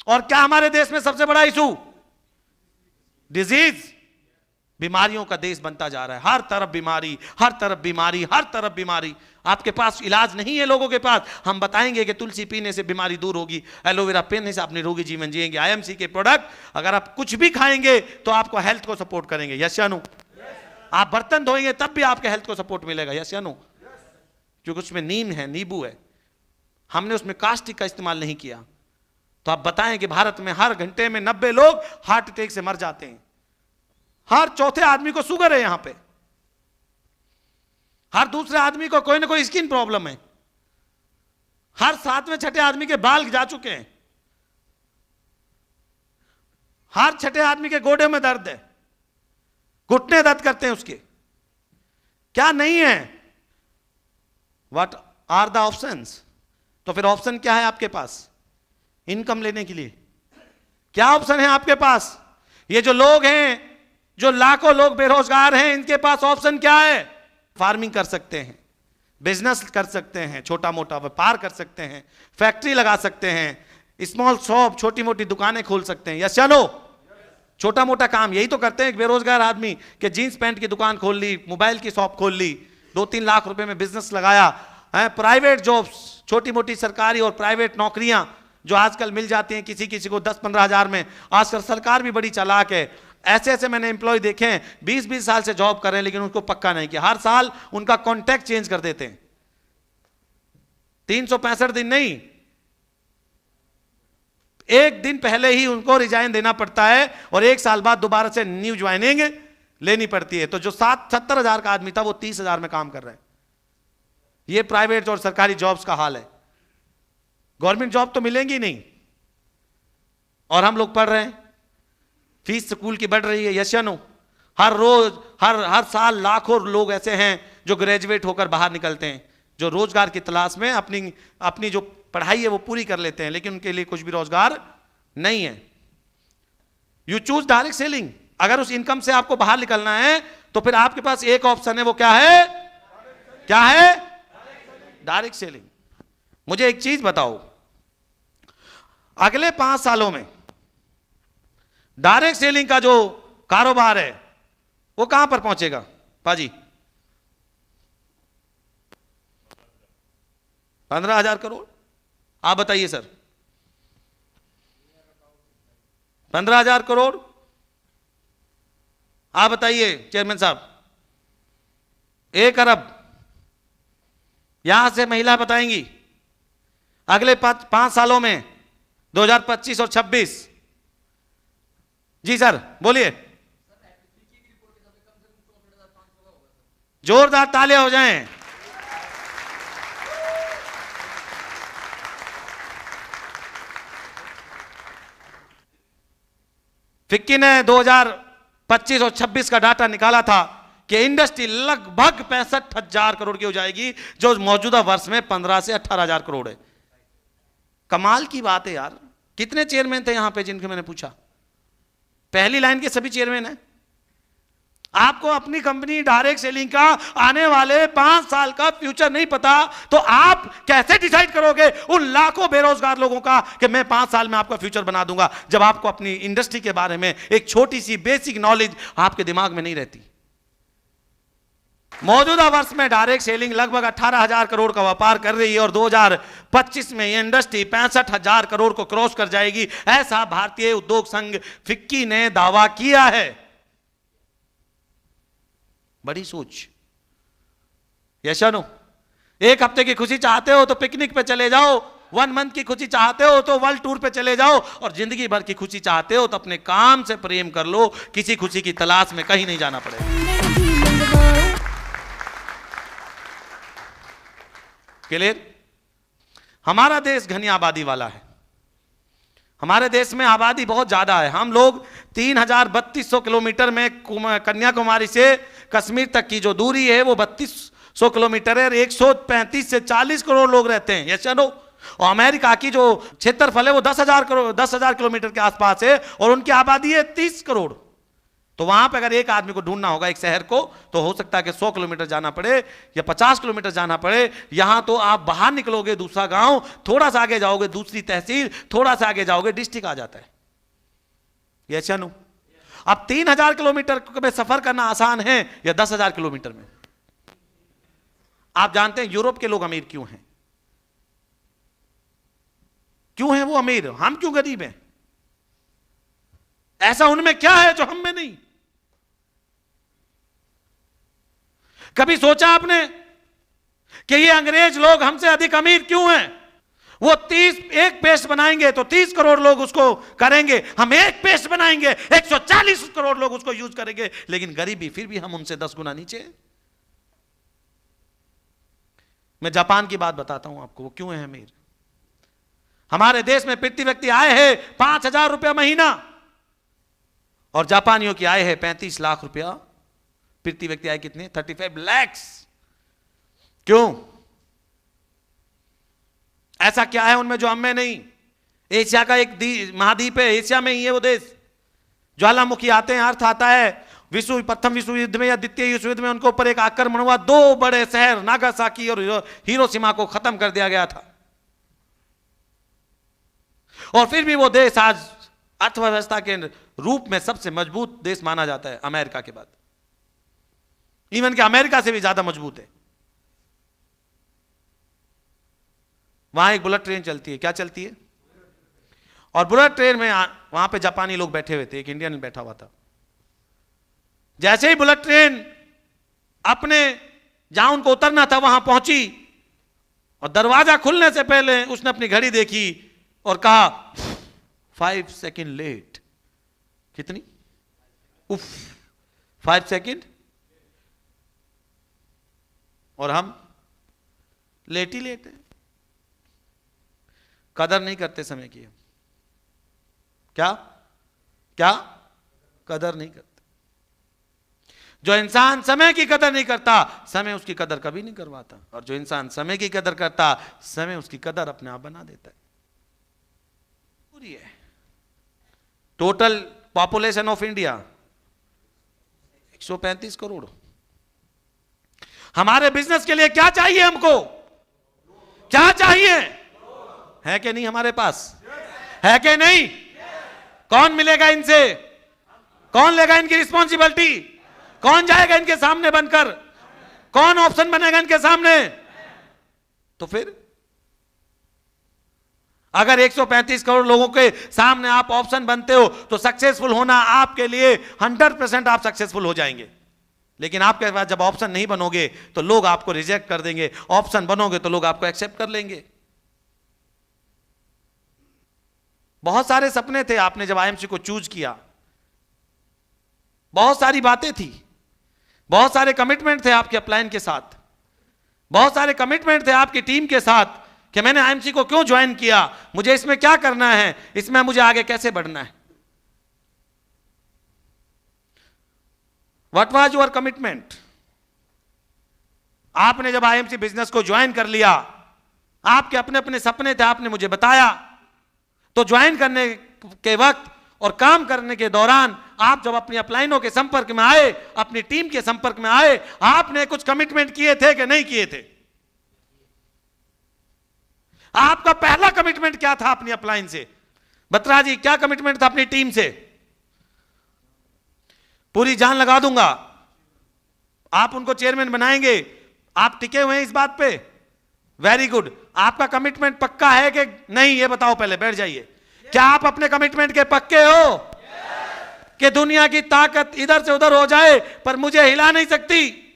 और क्या हमारे देश में सबसे बड़ा इशू डिजीज, बीमारियों का देश बनता जा रहा है। हर तरफ बीमारी, हर तरफ बीमारी, हर तरफ बीमारी। आपके पास इलाज नहीं है लोगों के पास, हम बताएंगे कि तुलसी पीने से बीमारी दूर होगी, एलोवेरा पीने से आप निरोगी जीवन जिएंगे। आईएमसी के प्रोडक्ट अगर आप कुछ भी खाएंगे तो आपको हेल्थ को सपोर्ट करेंगे। यस या नो? आप बर्तन धोएंगे तब भी आपके हेल्थ को सपोर्ट मिलेगा। यस या नो? क्योंकि उसमें नीम है, नींबू है, हमने उसमें कास्टिक का इस्तेमाल नहीं किया। तो आप बताएं कि भारत में हर घंटे में 90 लोग हार्ट अटैक से मर जाते हैं, हर चौथे आदमी को शुगर है, यहां पे हर दूसरे आदमी को कोई ना कोई स्किन प्रॉब्लम है, हर सातवें छठे आदमी के बाल जा चुके हैं, हर छठे आदमी के गोडे में दर्द है, घुटने दर्द करते हैं उसके। क्या नहीं है? What are the options? तो फिर ऑप्शन क्या है आपके पास इनकम लेने के लिए? क्या ऑप्शन है आपके पास? ये जो लोग हैं, जो लाखों लोग बेरोजगार हैं, इनके पास ऑप्शन क्या है? फार्मिंग कर सकते हैं, बिजनेस कर सकते हैं, छोटा मोटा व्यापार कर सकते हैं, फैक्ट्री लगा सकते हैं, स्मॉल शॉप, छोटी मोटी दुकानें खोल सकते हैं। यस या नो? छोटा मोटा काम यही तो करते हैं एक बेरोजगार आदमी कि जींस पैंट की दुकान खोल ली, मोबाइल की शॉप खोल ली, 2-3 लाख रुपए में बिजनेस लगाया है। प्राइवेट जॉब्स, छोटी मोटी सरकारी और प्राइवेट नौकरियां जो आजकल मिल जाती हैं किसी किसी को 10-15 हजार में। आजकल सरकार भी बड़ी चालाक है, ऐसे ऐसे मैंने एम्प्लॉय देखे हैं 20-20 साल से जॉब कर रहे हैं लेकिन उनको पक्का नहीं किया, हर साल उनका कॉन्ट्रैक्ट चेंज कर देते हैं। 365 दिन नहीं, एक दिन पहले ही उनको रिजाइन देना पड़ता है और 1 साल बाद दोबारा से न्यू ज्वाइनिंग लेनी पड़ती है। तो जो 70 हजार का आदमी था वो 30 हजार में काम कर रहा है। ये प्राइवेट और सरकारी जॉब्स का हाल है। गवर्नमेंट जॉब तो मिलेंगी नहीं और हम लोग पढ़ रहे हैं, फीस स्कूल की बढ़ रही है। यस या नो? हर रोज हर साल लाखों लोग ऐसे हैं जो ग्रेजुएट होकर बाहर निकलते हैं, जो रोजगार की तलाश में अपनी जो पढ़ाई है वो पूरी कर लेते हैं लेकिन उनके लिए कुछ भी रोजगार नहीं है। You choose direct selling. अगर उस इनकम से आपको बाहर निकलना है तो फिर आपके पास एक ऑप्शन है, वो क्या है? क्या है? Direct selling. मुझे एक चीज बताओ, अगले 5 सालों में डायरेक्ट सेलिंग का जो कारोबार है वो कहां पर पहुंचेगा पाजी? 15,000 करोड़। आप बताइए सर, 15,000 करोड़? आप बताइए चेयरमैन साहब। 1 अरब यहां से महिला बताएंगी अगले 5 सालों में, 2025 और 26। जी सर बोलिए, जोरदार तालियां हो जाएं। फिक्की ने 2025 और 26 का डाटा निकाला था कि इंडस्ट्री लगभग 65,000 करोड़ की हो जाएगी, जो मौजूदा वर्ष में 15 से 18,000 करोड़ है। कमाल की बात है यार। कितने चेयरमैन थे यहां पे जिनके मैंने पूछा? पहली लाइन के सभी चेयरमैन हैं। आपको अपनी कंपनी डायरेक्ट सेलिंग का आने वाले 5 साल का फ्यूचर नहीं पता तो आप कैसे डिसाइड करोगे उन लाखों बेरोजगार लोगों का कि मैं 5 साल में आपका फ्यूचर बना दूंगा, जब आपको अपनी इंडस्ट्री के बारे में एक छोटी सी बेसिक नॉलेज आपके दिमाग में नहीं रहती। मौजूदा वर्ष में डायरेक्ट सेलिंग लगभग 18,000 करोड़ का व्यापार कर रही है और 2025 में यह इंडस्ट्री 65,000 करोड़ को क्रॉस कर जाएगी, ऐसा भारतीय उद्योग संघ फिक्की ने दावा किया है। बड़ी सोच। यस या नो? 1 हफ्ते की खुशी चाहते हो तो पिकनिक पे चले जाओ, 1 मंथ की खुशी चाहते हो तो वर्ल्ड टूर पे चले जाओ, और जिंदगी भर की खुशी चाहते हो तो अपने काम से प्रेम कर लो, किसी खुशी की तलाश में कहीं नहीं जाना पड़ेगा। क्लियर? हमारा देश घनी आबादी वाला है, हमारे देश में आबादी बहुत ज्यादा है। हम लोग 3,3200 किलोमीटर में कन्याकुमारी से कश्मीर तक की जो दूरी है वो 3200 किलोमीटर है, 135 से 40 करोड़ लोग रहते हैं। यस या नो? और अमेरिका की जो क्षेत्रफल है वो 10,000 किलोमीटर के आसपास है और उनकी आबादी है 30 करोड़। तो वहां पे अगर एक आदमी को ढूंढना होगा एक शहर को, तो हो सकता है कि 100 किलोमीटर जाना पड़े या 50 किलोमीटर जाना पड़े। यहां तो आप बाहर निकलोगे दूसरा गांव, थोड़ा सा आगे जाओगे दूसरी तहसील, थोड़ा सा आगे जाओगे डिस्ट्रिक्ट आ जाता है। ये चनु अब 3000 किलोमीटर में सफर करना आसान है या 10,000 किलोमीटर में? आप जानते हैं यूरोप के लोग अमीर क्यों हैं? क्यों हैं वो अमीर, हम क्यों गरीब हैं? ऐसा उनमें क्या है जो हम में नहीं? कभी सोचा आपने कि ये अंग्रेज लोग हमसे अधिक अमीर क्यों हैं? वो 30 एक पेस्ट बनाएंगे तो 30 करोड़ लोग उसको करेंगे, हम एक पेस्ट बनाएंगे 140 करोड़ लोग उसको यूज करेंगे, लेकिन गरीबी फिर भी हम उनसे 10 गुना नीचे हैं। मैं जापान की बात बताता हूं आपको, वो क्यों है अमीर। हमारे देश में प्रति व्यक्ति आय है 5,000 रुपया महीना, और जापानियों की आय है 35 लाख रुपया प्रति व्यक्ति। आय कितनी? 35 लाख। क्यों? ऐसा क्या है उनमें जो हम में नहीं? एशिया का एक महाद्वीप है, एशिया में ही है वो देश। ज्वालामुखी आते हैं, अर्थ आता है प्रथम विश्व युद्ध में या द्वितीय विश्व युद्ध में उनके ऊपर एक आक्रमण हुआ, 2 बड़े शहर नागासाकी और हिरोशिमा को खत्म कर दिया गया था। और फिर भी वो देश आज अर्थव्यवस्था के रूप में सबसे मजबूत देश माना जाता है अमेरिका के बाद। इवन कि अमेरिका से भी ज्यादा मजबूत है। वहां एक बुलेट ट्रेन चलती है। क्या चलती है? और बुलेट ट्रेन में वहां पे जापानी लोग बैठे हुए थे, एक इंडियन बैठा हुआ था। जैसे ही बुलेट ट्रेन अपने जहां उनको उतरना था वहां पहुंची, और दरवाजा खुलने से पहले उसने अपनी घड़ी देखी और कहा 5 सेकेंड लेट। कितनी? उफ, 5 सेकेंड। और हम लेट ही लेट हैं, कदर नहीं करते समय की। क्या क्या कदर नहीं करते। जो इंसान समय की कदर नहीं करता, समय उसकी कदर कभी नहीं करवाता, और जो इंसान समय की कदर करता, समय उसकी कदर अपने आप बना देता है। पूरी है। Total population of India 135 crore. हमारे बिजनेस के लिए क्या चाहिए? हमको क्या चाहिए? है कि नहीं हमारे पास? है कि नहीं? कौन मिलेगा इनसे? कौन लेगा इनकी रिस्पॉन्सिबिलिटी? कौन जाएगा इनके सामने बनकर? कौन ऑप्शन बनेगा इनके सामने? तो फिर अगर 135 करोड़ लोगों के सामने आप ऑप्शन बनते हो, तो सक्सेसफुल होना आपके लिए 100% आप सक्सेसफुल हो जाएंगे। लेकिन आपके पास जब ऑप्शन नहीं बनोगे तो लोग आपको रिजेक्ट कर देंगे, ऑप्शन बनोगे तो लोग आपको एक्सेप्ट कर लेंगे। बहुत सारे सपने थे आपने जब आईएमसी को चूज किया, बहुत सारी बातें थी, बहुत सारे कमिटमेंट थे आपके अपलाइन के साथ, बहुत सारे कमिटमेंट थे आपकी टीम के साथ कि मैंने आईएमसी को क्यों ज्वाइन किया, मुझे इसमें क्या करना है, इसमें मुझे आगे कैसे बढ़ना है। What was your commitment? आपने जब आईएमसी बिजनेस को ज्वाइन कर लिया, आपके अपने अपने सपने थे, आपने मुझे बताया। तो ज्वाइन करने के वक्त और काम करने के दौरान आप जब अपनी अपलाइनों के संपर्क में आए, अपनी टीम के संपर्क में आए, आपने कुछ कमिटमेंट किए थे कि नहीं किए थे? आपका पहला कमिटमेंट क्या था अपनी अपलाइन से? बत्रा जी, क्या कमिटमेंट था अपनी टीम से? पूरी जान लगा दूंगा, आप उनको चेयरमैन बनाएंगे। आप टिके हुए हैं इस बात पे? Very good. आपका कमिटमेंट पक्का है कि नहीं, ये बताओ पहले, बैठ जाइए। क्या आप अपने कमिटमेंट के पक्के हो कि दुनिया की ताकत इधर से उधर हो जाए पर मुझे हिला नहीं सकती?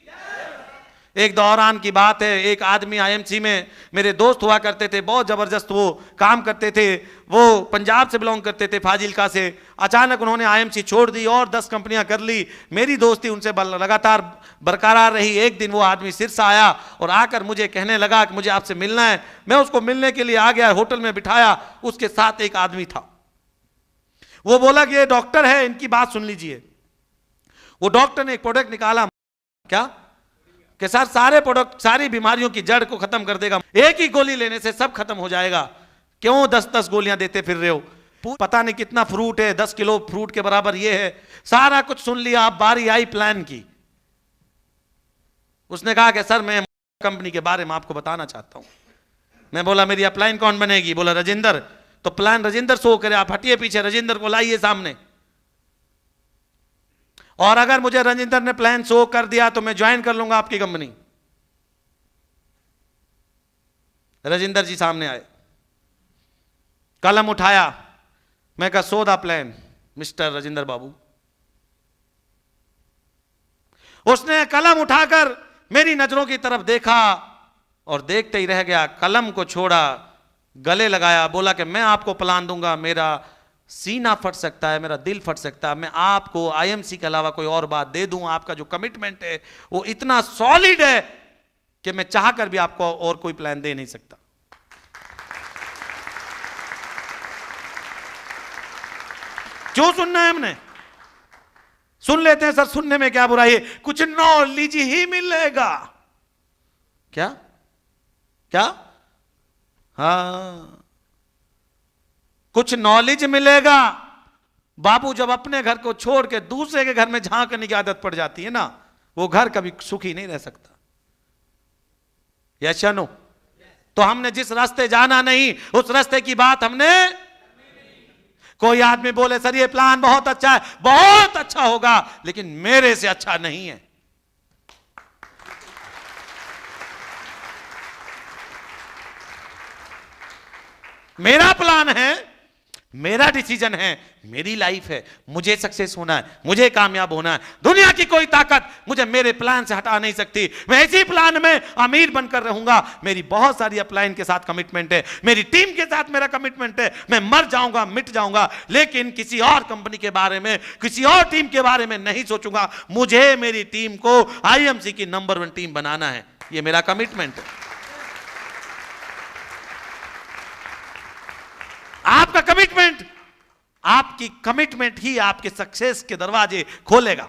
एक दौरान की बात है, एक आदमी आईएमसी में मेरे दोस्त हुआ करते थे, बहुत जबरदस्त वो काम करते थे, वो पंजाब से बिलोंग करते थे, फाजिलका से। अचानक उन्होंने आईएमसी छोड़ दी और 10 कंपनियां कर ली। मेरी दोस्ती उनसे लगातार बरकरार रही। एक दिन वो आदमी सिरसा आया और आकर मुझे कहने लगा कि मुझे आपसे मिलना है। मैं उसको मिलने के लिए आ गया, होटल में बिठाया, उसके साथ एक आदमी था। वो बोला कि ये डॉक्टर है, इनकी बात सुन लीजिए। वो डॉक्टर ने एक प्रोडक्ट निकाला, क्या कि सर सारे प्रोडक्ट सारी बीमारियों की जड़ को खत्म कर देगा, एक ही गोली लेने से सब खत्म हो जाएगा, क्यों 10-10 गोलियां देते फिर रहे हो? पता नहीं कितना फ्रूट है, 10 किलो फ्रूट के बराबर ये है, सारा कुछ सुन लिया। अब बारी आई प्लान की। उसने कहा कि सर मैं कंपनी के बारे में आपको बताना चाहता हूं। मैं बोला मेरी अपलाइन कौन बनेगी? बोला राजेंद्र। तो प्लान राजेंद्र शो करे, आप हटिए पीछे, राजेंद्र को लाइए सामने। और अगर मुझे राजेंद्र ने प्लान शो कर दिया तो मैं ज्वाइन कर लूंगा आपकी कंपनी। राजेंद्र जी सामने आए, कलम उठाया, मैं कहा show the plan mister Rajendra Babu. उसने कलम उठाकर मेरी नजरों की तरफ देखा और देखते ही रह गया। कलम को छोड़ा, गले लगाया, बोला कि मैं आपको प्लान दूंगा, मेरा सीना फट सकता है, मेरा दिल फट सकता है, मैं आपको आईएमसी के अलावा कोई और बात दे दूं। आपका जो कमिटमेंट है वो इतना सॉलिड है कि मैं चाहकर भी आपको और कोई प्लान दे नहीं सकता। क्यों सुनना है हमने? सुन लेते हैं सर, सुनने में क्या बुराई है, कुछ नॉलेज ही मिलेगा। क्या क्या? हाँ, कुछ नॉलेज मिलेगा। बाबू जब अपने घर को छोड़ के दूसरे के घर में झांकने की आदत पड़ जाती है ना, वो घर कभी सुखी नहीं रह सकता। यस या नो? तो हमने जिस रास्ते जाना नहीं, उस रास्ते की बात हमने। कोई आदमी बोले सर ये प्लान बहुत अच्छा है, बहुत अच्छा होगा, लेकिन मेरे से अच्छा नहीं है। मेरा प्लान है, मेरा डिसीजन है, मेरी लाइफ है, मुझे सक्सेस होना है, मुझे कामयाब होना है। दुनिया की कोई ताकत मुझे मेरे प्लान से हटा नहीं सकती। मैं इसी प्लान में अमीर बनकर रहूंगा। मेरी बहुत सारी अपलाइन के साथ कमिटमेंट है, मेरी टीम के साथ मेरा कमिटमेंट है। मैं मर जाऊंगा, मिट जाऊंगा, लेकिन किसी और कंपनी के बारे में, किसी और टीम के बारे में नहीं सोचूंगा। मुझे मेरी टीम को आईएमसी की नंबर 1 टीम बनाना है, यह मेरा कमिटमेंट है। आपका कमिटमेंट, आपकी कमिटमेंट ही आपके सक्सेस के दरवाजे खोलेगा।